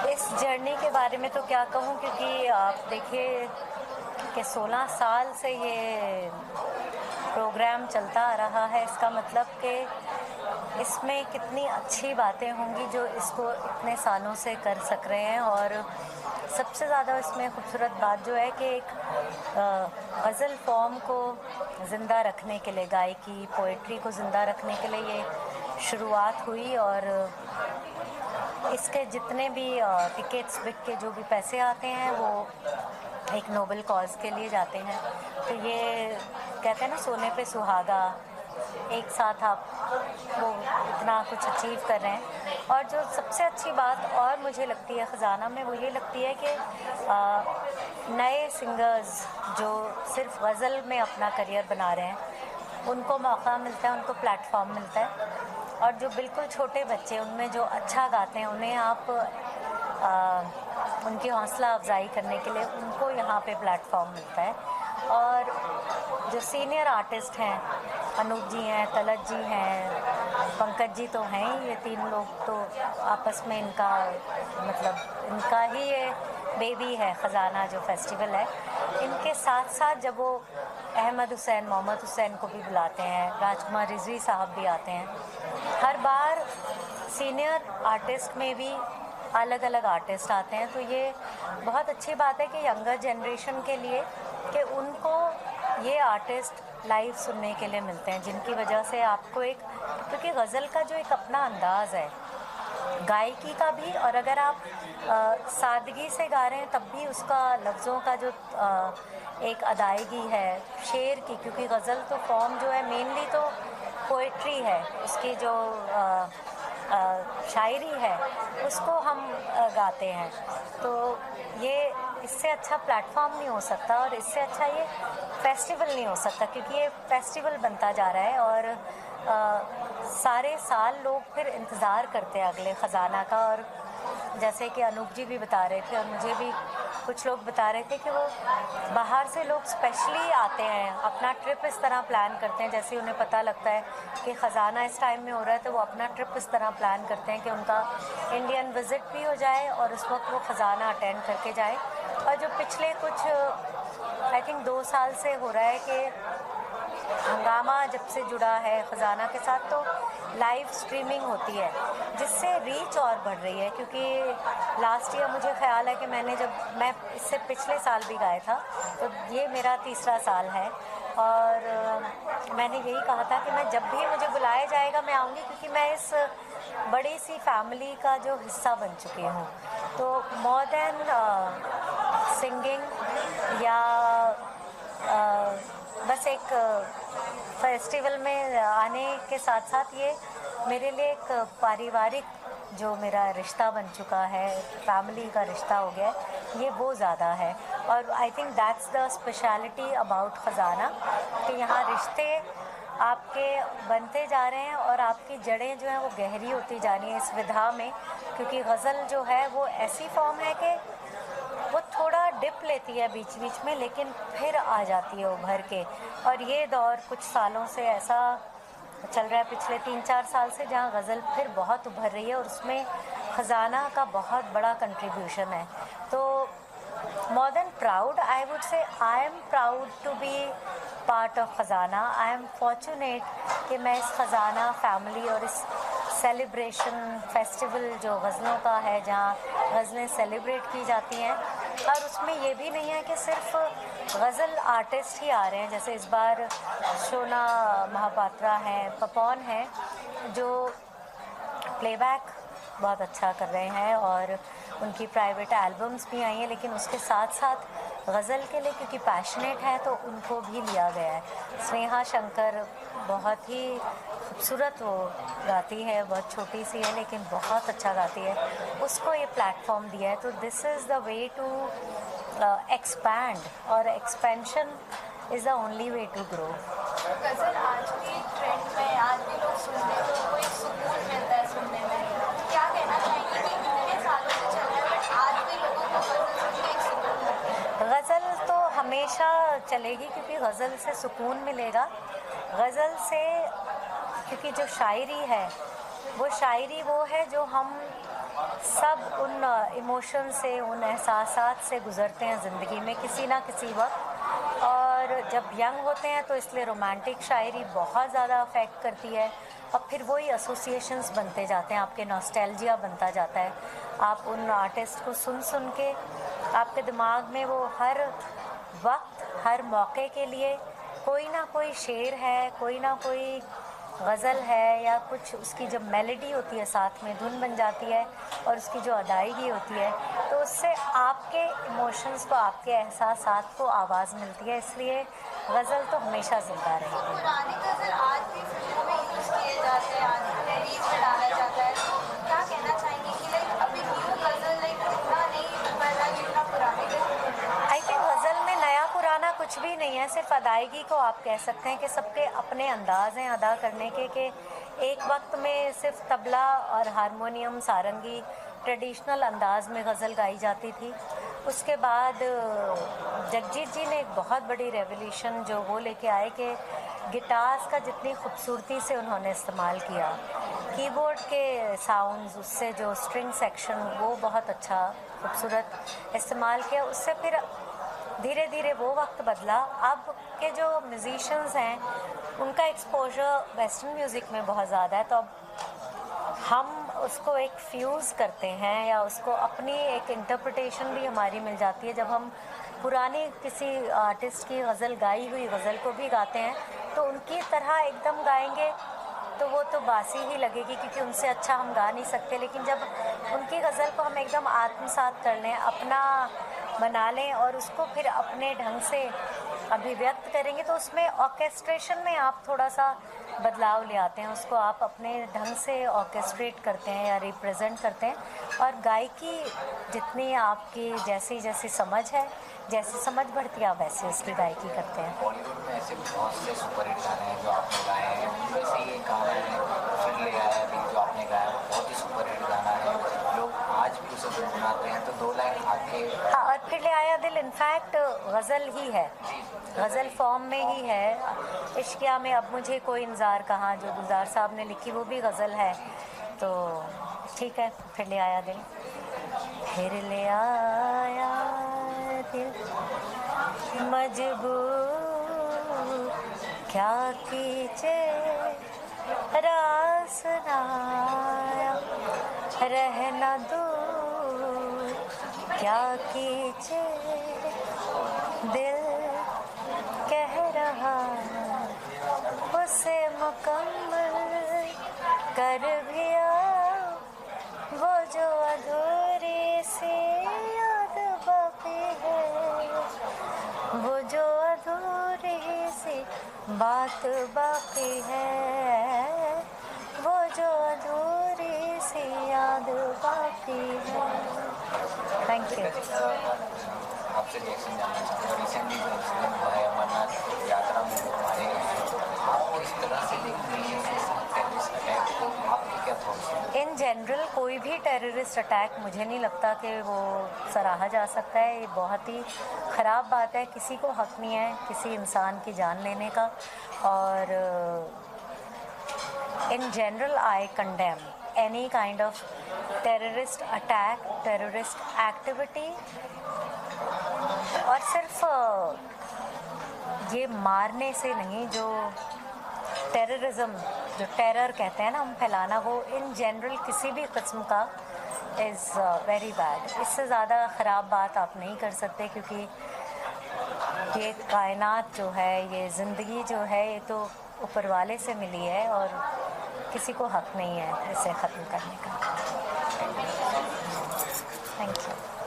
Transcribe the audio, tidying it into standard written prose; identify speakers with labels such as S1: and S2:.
S1: इस जर्नी के बारे में तो क्या कहूँ, क्योंकि आप देखिए कि 16 साल से ये प्रोग्राम चलता आ रहा है। इसका मतलब कि इसमें कितनी अच्छी बातें होंगी जो इसको इतने सालों से कर सक रहे हैं। और सबसे ज़्यादा इसमें खूबसूरत बात जो है कि एक गज़ल फॉर्म को ज़िंदा रखने के लिए, गायकी पोइट्री को ज़िंदा रखने के लिए ये शुरुआत हुई। और इसके जितने भी टिकट्स बिक के जो भी पैसे आते हैं वो एक नोबल कॉज के लिए जाते हैं। तो ये कहते हैं ना, सोने पे सुहागा, एक साथ आप वो इतना कुछ अचीव कर रहे हैं। और जो सबसे अच्छी बात और मुझे लगती है ख़जाना में, वो ये लगती है कि नए सिंगर्स जो सिर्फ गज़ल में अपना करियर बना रहे हैं, उनको मौका मिलता है, उनको प्लेटफॉर्म मिलता है। और जो बिल्कुल छोटे बच्चे, उनमें जो अच्छा गाते हैं, उन्हें आप उनकी हौसला अफजाई करने के लिए उनको यहाँ पे प्लेटफॉर्म मिलता है। और जो सीनियर आर्टिस्ट हैं, अनूप जी हैं, तलत जी हैं, पंकज जी तो हैं ही, ये तीन लोग तो आपस में इनका मतलब इनका ही ये बेबी है ख़जाना जो फेस्टिवल है। इनके साथ साथ जब वो अहमद हुसैन, मोहम्मद हुसैन को भी बुलाते हैं, राजकुमार रिजवी साहब भी आते हैं, हर बार सीनियर आर्टिस्ट में भी अलग अलग आर्टिस्ट आते हैं। तो ये बहुत अच्छी बात है कि यंगर जनरेशन के लिए कि उनको ये आर्टिस्ट लाइव सुनने के लिए मिलते हैं, जिनकी वजह से आपको एक, क्योंकि गज़ल का जो एक अपना अंदाज़ है गायकी का भी, और अगर आप सादगी से गा रहे हैं तब भी उसका लफ्ज़ों का जो एक अदायगी है शेर की, क्योंकि गज़ल तो फॉर्म जो है मेनली तो पोइट्री है, उसकी जो शायरी है उसको हम गाते हैं। तो ये इससे अच्छा प्लेटफॉर्म नहीं हो सकता और इससे अच्छा ये फेस्टिवल नहीं हो सकता, क्योंकि ये फेस्टिवल बनता जा रहा है और सारे साल लोग फिर इंतज़ार करते हैं अगले ख़जाना का। और जैसे कि अनूप जी भी बता रहे थे और मुझे भी कुछ लोग बता रहे थे कि वो बाहर से लोग स्पेशली आते हैं, अपना ट्रिप इस तरह प्लान करते हैं, जैसे उन्हें पता लगता है कि ख़जाना इस टाइम में हो रहा है तो वो अपना ट्रिप इस तरह प्लान करते हैं कि उनका इंडियन विज़िट भी हो जाए और उस वक्त वो ख़जाना अटेंड करके जाए। और जो पिछले कुछ आई थिंक 2 साल से हो रहा है कि हंगामा जब से जुड़ा है ख़जाना के साथ तो लाइव स्ट्रीमिंग होती है, जिससे रीच और बढ़ रही है। क्योंकि लास्ट ईयर मुझे ख्याल है कि मैं इससे पिछले साल भी गाया था, तो ये मेरा तीसरा साल है। और मैंने यही कहा था कि मैं जब भी मुझे बुलाया जाएगा मैं आऊँगी, क्योंकि मैं इस बड़ी सी फैमिली का जो हिस्सा बन चुकी हूँ। तो मोर देन सिंगिंग या बस एक फेस्टिवल में आने के साथ साथ ये मेरे लिए एक पारिवारिक जो मेरा रिश्ता बन चुका है, फैमिली का रिश्ता हो गया है, ये वो ज़्यादा है। और I think that's the speciality about Khazana कि यहाँ रिश्ते आपके बनते जा रहे हैं और आपकी जड़ें जो हैं वो गहरी होती जा रही हैं इस विधा में। क्योंकि गज़ल जो है वो ऐसी फॉर्म है कि वो थोड़ा डिप लेती है बीच बीच में, लेकिन फिर आ जाती है उभर के। और ये दौर कुछ सालों से ऐसा चल रहा है, पिछले 3-4 साल से, जहाँ गज़ल फिर बहुत उभर रही है और उसमें ख़जाना का बहुत बड़ा कंट्रीब्यूशन है। तो more than proud, I would say I am proud to be part of Khazana. I am fortunate कि मैं इस ख़जाना फैमिली और इस सेलिब्रेशन फेस्टिवल जो गज़लों का है, जहाँ गज़लें सेलिब्रेट की जाती हैं, और उसमें ये भी नहीं है कि सिर्फ गज़ल आर्टिस्ट ही आ रहे हैं। जैसे इस बार शोना महापात्रा हैं, पपॉन हैं, जो प्लेबैक बहुत अच्छा कर रहे हैं और उनकी प्राइवेट एल्बम्स भी आई हैं। लेकिन उसके साथ साथ गज़ल के लिए क्योंकि पैशनेट है तो उनको भी लिया गया है। स्नेहा शंकर बहुत ही खूबसूरत वो गाती है, बहुत छोटी सी है लेकिन बहुत अच्छा गाती है, उसको ये प्लेटफॉर्म दिया है। तो this is the way to expand, और expansion is the only way to grow.
S2: Ghazal आज भी ट्रेंड में, आज भी लोग सुनते हैं तो कोई सुकून मिलता है सुनने में। क्या कहना चाहेंगे कि इतने सालों से चल रहा है बट आज भी लोगों को गज़ल सुन के एक सुकून मिलता है?
S1: गज़ल तो हमेशा चलेगी क्योंकि गज़ल से सुकून मिलेगा। गज़ल से, क्योंकि जो शायरी है वो है जो हम सब उन इमोशन से, उन एहसासात से गुज़रते हैं ज़िंदगी में किसी ना किसी वक्त। और जब यंग होते हैं तो इसलिए रोमांटिक शायरी बहुत ज़्यादा अफेक्ट करती है और फिर वही एसोसिएशंस बनते जाते हैं, आपके नॉस्टैल्जिया बनता जाता है। आप उन आर्टिस्ट को सुन के आपके दिमाग में वो हर वक्त, हर मौके के लिए कोई ना कोई शेर है, कोई ना कोई गज़ल है या कुछ उसकी जब मेलोडी होती है साथ में धुन बन जाती है और उसकी जो अदायगी होती है तो उससे आपके इमोशंस को, आपके एहसासात को आवाज़ मिलती है। इसलिए गज़ल तो हमेशा ज़िंदा रहेगी।
S2: पुराने गज़ल आज भी फिल्मों में यूज़ किए जाते हैं, आज भी मूवीज़ में डाला जाता है, तो क्या कहना चाहेंगे कि लाइक अभी न्यू गज़ल लाइक इतना नहीं बन रहा जितना पुराने गज़ल?
S1: आई थिंक गज़ल में नया पुराना कुछ भी नहीं है, सिर्फ अदायगी को आप कह सकते हैं कि सबके अपने अंदाज़ हैं अदा करने के। कि एक वक्त में सिर्फ तबला और हारमोनियम, सारंगी ट्रेडिशनल अंदाज में गज़ल गाई जाती थी। उसके बाद जगजीत जी ने एक बहुत बड़ी रेवोल्यूशन जो वो लेके आए कि गिटार्स का जितनी खूबसूरती से उन्होंने इस्तेमाल किया, कीबोर्ड के साउंड्स, उससे जो स्ट्रिंग सेक्शन वो बहुत अच्छा खूबसूरत इस्तेमाल किया। उससे फिर धीरे धीरे वो वक्त बदला। अब के जो म्यूज़िशंस हैं उनका एक्सपोजर वेस्टर्न म्यूज़िक में बहुत ज़्यादा है, तो अब हम उसको एक फ्यूज़ करते हैं या उसको अपनी एक इंटरप्रिटेशन भी हमारी मिल जाती है। जब हम पुरानी किसी आर्टिस्ट की गज़ल गाई हुई गज़ल को भी गाते हैं तो उनकी तरह एकदम गाएंगे तो वो तो बासी ही लगेगी क्योंकि उनसे अच्छा हम गा नहीं सकते। लेकिन जब उनकी गज़ल को हम एकदम आत्मसात कर लें, अपना बना लें और उसको फिर अपने ढंग से अभिव्यक्त करेंगे तो उसमें ऑर्केस्ट्रेशन में आप थोड़ा सा बदलाव ले आते हैं, उसको आप अपने ढंग से ऑर्केस्ट्रेट करते हैं या रिप्रेजेंट करते हैं। और गायकी जितनी आपकी जैसी जैसी समझ है, जैसी समझ बढ़ती है आप वैसे उसकी गायकी करते हैं।
S3: बॉलीवुड में ऐसे बहुत से सुपरहिट गाने हैं जो आपने गाए हैं, उनमें से ये गाना है फिर ले आया दिल जो आपने गाया, बहुत ही सुपरहिट गाना है, लोग आज भी उसे गुनगुनाते हैं। तो दो लाइन आके।
S1: हाँ, और फिर ले आया दिल इनफैक्ट गज़ल ही है, गज़ल फॉर्म में ही है। इश्किया में अब मुझे कोई इंतज़ार कहाँ जो गुलजार साहब ने लिखी वो भी गज़ल है। तो ठीक है, फिर ले आया दिल, फिर ले आया दिल मजबूर क्या कीजे रास नाया रहना दूर क्या कीजे दिल कह रहा उसे मुकम्मल कर भी आओ वो जो अधूरी सी याद बाकी है, वो जो अधूरी सी बात बाकी है, वो जो अधूरी सी याद बाकी है। Thank you.
S3: आपसे रिएक्शन जानना चाहूँगा, रिसेंटली जो इंसिडेंट हुआ है अमरनाथ यात्रा में लोग मारे गए हैं, आप इस तरह से देखते हैं टेररिस्ट अटैक को, आपके क्या थॉट्स हैं?
S1: इन जनरल कोई भी टेररिस्ट अटैक मुझे नहीं लगता कि वो सराहा जा सकता है। ये बहुत ही ख़राब बात है, किसी को हक़ नहीं है किसी इंसान की जान लेने का। और in general I condemn any kind of terrorist attack, terrorist activity. और सिर्फ ये मारने से नहीं, जो टेररिज्म, जो टेरर कहते हैं ना हम फैलाना, वो इन जनरल किसी भी किस्म का इज़ वेरी बैड। इससे ज़्यादा ख़राब बात आप नहीं कर सकते क्योंकि ये कायनात जो है, ये ज़िंदगी जो है, ये तो ऊपर वाले से मिली है और किसी को हक़ नहीं है इसे ख़त्म करने का। Thank you.